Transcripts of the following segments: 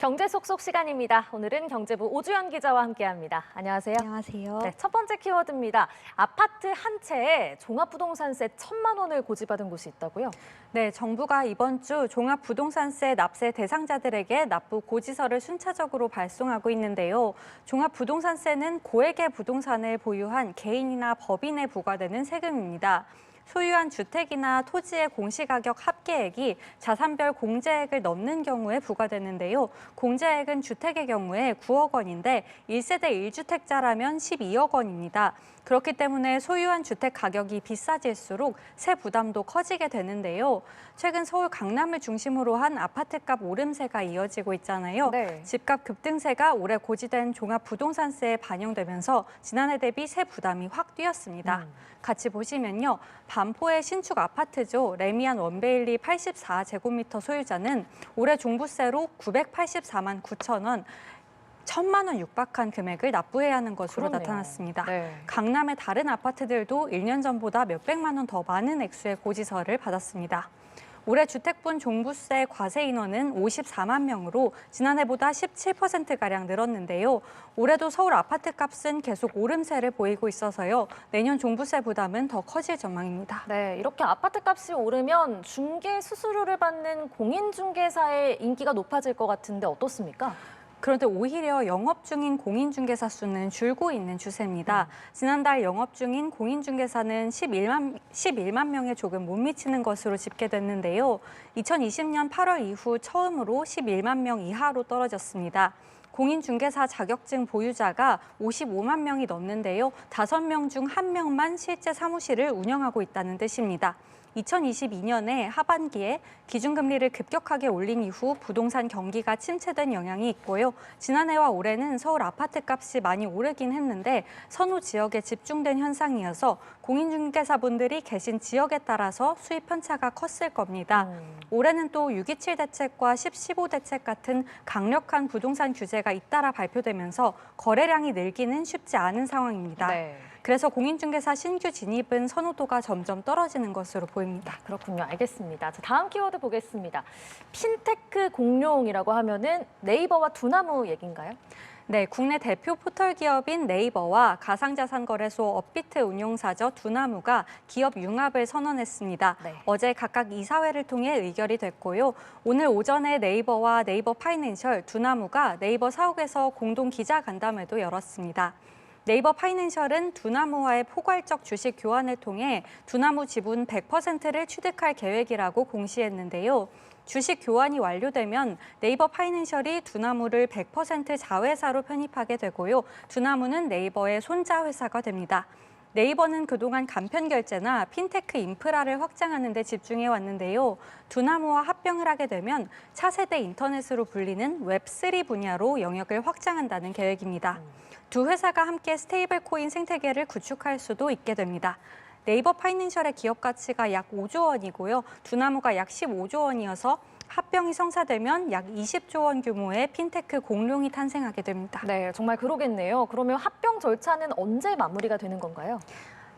경제 속속 시간입니다. 오늘은 경제부 오주연 기자와 함께합니다. 안녕하세요. 안녕하세요. 네, 첫 번째 키워드입니다. 아파트 한 채에 종합부동산세 1,000만 원을 고지받은 곳이 있다고요? 네, 정부가 이번 주 종합부동산세 납세 대상자들에게 납부 고지서를 순차적으로 발송하고 있는데요. 종합부동산세는 고액의 부동산을 보유한 개인이나 법인에 부과되는 세금입니다. 소유한 주택이나 토지의 공시가격 합계액이 자산별 공제액을 넘는 경우에 부과되는데요. 공제액은 주택의 경우에 9억 원인데 1세대 1주택자라면 12억 원입니다. 그렇기 때문에 소유한 주택 가격이 비싸질수록 세 부담도 커지게 되는데요. 최근 서울 강남을 중심으로 한 아파트값 오름세가 이어지고 있잖아요. 네. 집값 급등세가 올해 고지된 종합부동산세에 반영되면서 지난해 대비 세 부담이 확 뛰었습니다. 같이 보시면요. 반포의 신축 아파트죠. 레미안 원베일리 84제곱미터 소유자는 올해 종부세로 984만 9천 원, 1,000만 원 육박한 금액을 납부해야 하는 것으로 그러네요. 나타났습니다. 네. 강남의 다른 아파트들도 1년 전보다 몇백만 원 더 많은 액수의 고지서를 받았습니다. 올해 주택분 종부세 과세 인원은 54만 명으로 지난해보다 17%가량 늘었는데요. 올해도 서울 아파트값은 계속 오름세를 보이고 있어서요. 내년 종부세 부담은 더 커질 전망입니다. 네, 이렇게 아파트값이 오르면 중개 수수료를 받는 공인중개사의 인기가 높아질 것 같은데 어떻습니까? 그런데 오히려 영업 중인 공인중개사 수는 줄고 있는 추세입니다. 지난달 영업 중인 공인중개사는 11만 명에 조금 못 미치는 것으로 집계됐는데요. 2020년 8월 이후 처음으로 11만 명 이하로 떨어졌습니다. 공인중개사 자격증 보유자가 55만 명이 넘는데요. 5명 중 1명만 실제 사무실을 운영하고 있다는 뜻입니다. 2022년에 하반기에 기준금리를 급격하게 올린 이후 부동산 경기가 침체된 영향이 있고요. 지난해와 올해는 서울 아파트값이 많이 오르긴 했는데 선호 지역에 집중된 현상이어서 공인중개사분들이 계신 지역에 따라서 수입 편차가 컸을 겁니다. 올해는 또 6.27 대책과 10.15 대책 같은 강력한 부동산 규제가 잇따라 발표되면서 거래량이 늘기는 쉽지 않은 상황입니다. 네. 그래서 공인중개사 신규 진입은 선호도가 점점 떨어지는 것으로 보입니다. 그렇군요. 알겠습니다. 자, 다음 키워드 보겠습니다. 핀테크 공룡이라고 하면은 네이버와 두나무 얘기인가요? 네, 국내 대표 포털 기업인 네이버와 가상자산 거래소 업비트 운용사죠 두나무가 기업 융합을 선언했습니다. 네. 어제 각각 이사회를 통해 의결이 됐고요. 오늘 오전에 네이버와 네이버 파이낸셜, 두나무가 네이버 사옥에서 공동 기자간담회도 열었습니다. 네이버 파이낸셜은 두나무와의 포괄적 주식 교환을 통해 두나무 지분 100%를 취득할 계획이라고 공시했는데요. 주식 교환이 완료되면 네이버 파이낸셜이 두나무를 100% 자회사로 편입하게 되고요. 두나무는 네이버의 손자 회사가 됩니다. 네이버는 그동안 간편 결제나 핀테크 인프라를 확장하는 데 집중해 왔는데요. 두나무와 합병을 하게 되면 차세대 인터넷으로 불리는 웹3 분야로 영역을 확장한다는 계획입니다. 두 회사가 함께 스테이블 코인 생태계를 구축할 수도 있게 됩니다. 네이버 파이낸셜의 기업 가치가 약 5조 원이고요. 두나무가 약 15조 원이어서 합병이 성사되면 약 20조 원 규모의 핀테크 공룡이 탄생하게 됩니다. 네, 정말 그러겠네요. 그러면 합병 절차는 언제 마무리가 되는 건가요?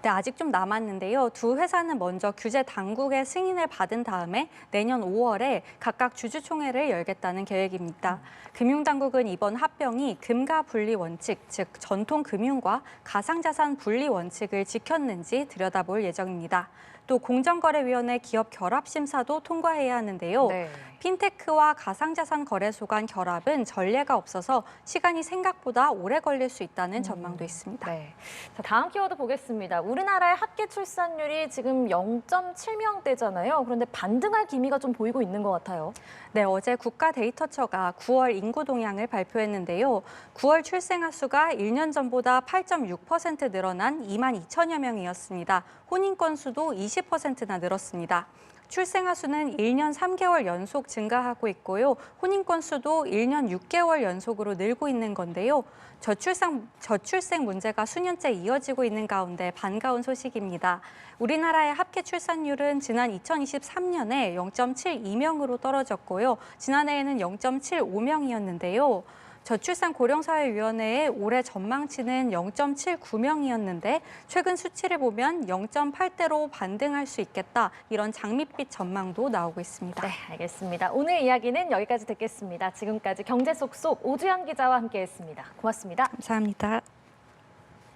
네, 아직 좀 남았는데요. 두 회사는 먼저 규제 당국의 승인을 받은 다음에 내년 5월에 각각 주주총회를 열겠다는 계획입니다. 금융당국은 이번 합병이 금가 분리 원칙, 즉 전통 금융과 가상자산 분리 원칙을 지켰는지 들여다볼 예정입니다. 또 공정거래위원회 기업 결합 심사도 통과해야 하는데요. 네. 핀테크와 가상자산 거래소 간 결합은 전례가 없어서 시간이 생각보다 오래 걸릴 수 있다는 전망도 있습니다. 네. 자, 다음 키워드 보겠습니다. 우리나라의 합계 출산율이 지금 0.7명대잖아요. 그런데 반등할 기미가 좀 보이고 있는 것 같아요. 네, 어제 국가데이터처가 9월 인구 동향을 발표했는데요. 9월 출생아 수가 1년 전보다 8.6% 늘어난 2만 2천여 명이었습니다. 혼인 건수도 20%나 늘었습니다. 출생아 수는 1년 3개월 연속 증가하고 있고요. 혼인 건수도 1년 6개월 연속으로 늘고 있는 건데요. 저출생 문제가 수년째 이어지고 있는 가운데 반가운 소식입니다. 우리나라의 합계 출산율은 지난 2023년에 0.72명으로 떨어졌고요. 지난해에는 0.75명이었는데요. 저출산 고령사회위원회의 올해 전망치는 0.79명이었는데 최근 수치를 보면 0.8대로 반등할 수 있겠다. 이런 장밋빛 전망도 나오고 있습니다. 네, 알겠습니다. 오늘 이야기는 여기까지 듣겠습니다. 지금까지 경제 속속 오주연 기자와 함께했습니다. 고맙습니다. 감사합니다.